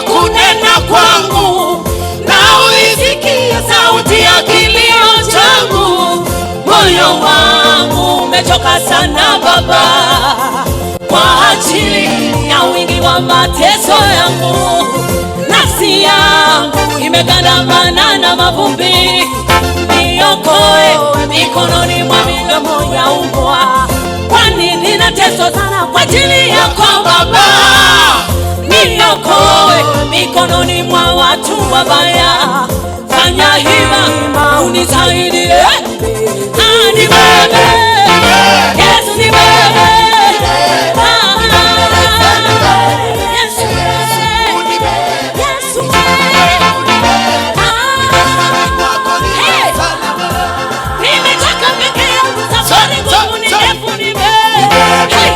Kunena kwangu na uisikie sauti ya kilio changu. Moyo wangu umechoka sana Baba, kwa ajili ya wingi wa mateso yangu. Nafsi yangu imegandamana na mavumbi. Niokoe mikononi mwa midomo ya mbwa, kwani ninateswa sana kwa ajili yako Baba. Niokoe mikononi mwa watu wabaya. Fanya hima unisaidie. Ni wewe Yesu, ni wewe Yesu, Yesu. Nimechoka peke yangu, safari ngumu ni ndefu, ni wewe.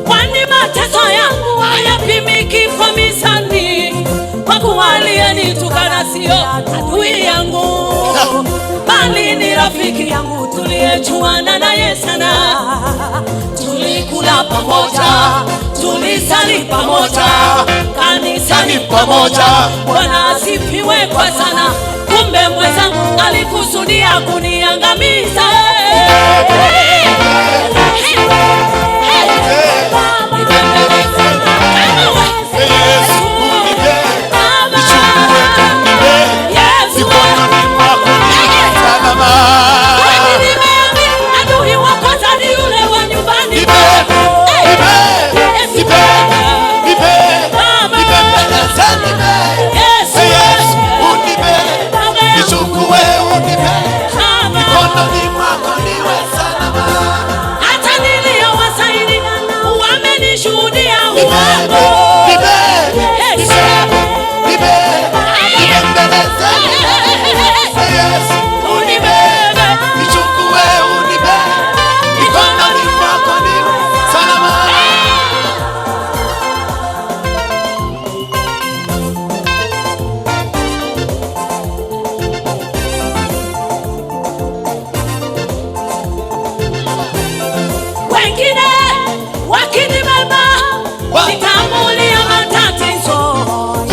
Kwani mateso yangu hayapimiki kwa mizani. Kwa kuwa aliyenitukana sio adui yangu, bali ni rafiki yangu tuliyejuana naye sana. Tulikula pamoja, tulisali pamoja, kanisani pamoja. Bwana asifiwe kwa sana. Kumbe mwenzangu alikusudia kuniangamiza.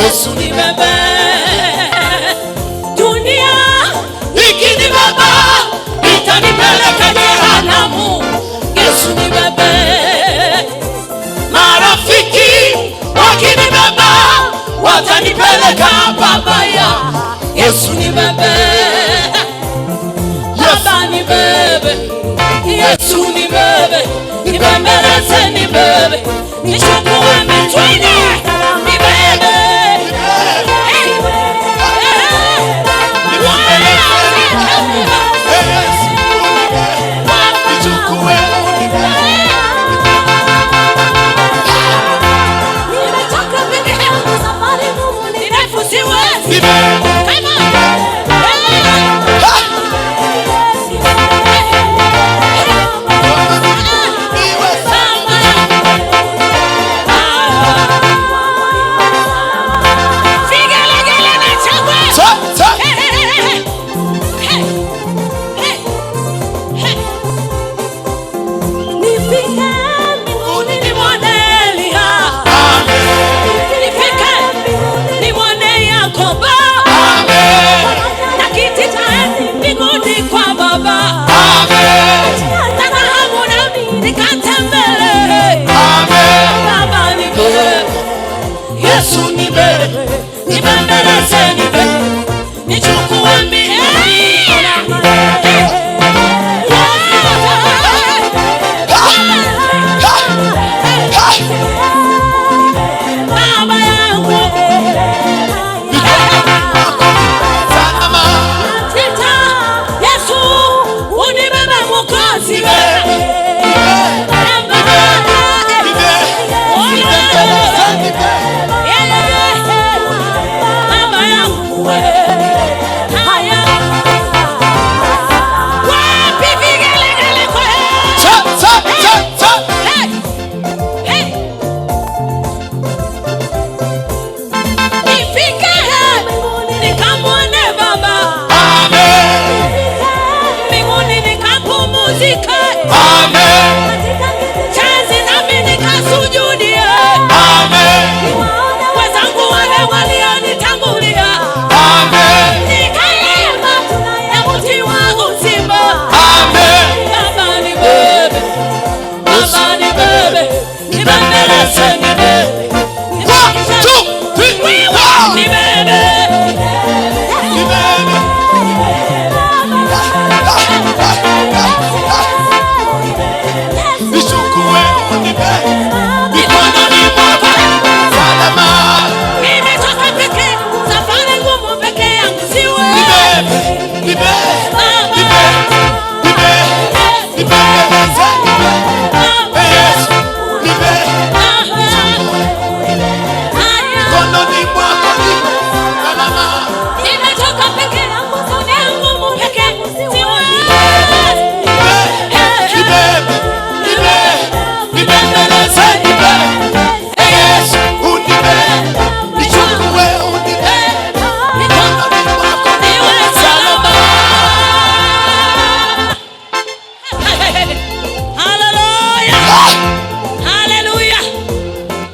Yesu ni bebe, dunia ikinibeba itanipeleka jehanamu. Yesu ni bebe, marafiki wakinibeba watanipeleka pabaya. Yesu ni bebe, Baba ni bebe, Yesu ni bebe, nibembeleze ni bebe, nichukue mitwini ni bebe. nikatembele. Baba nibebe, Yesu nibebe, nibembeleze nibebe, nichukue mbinguni. Nimetoka peke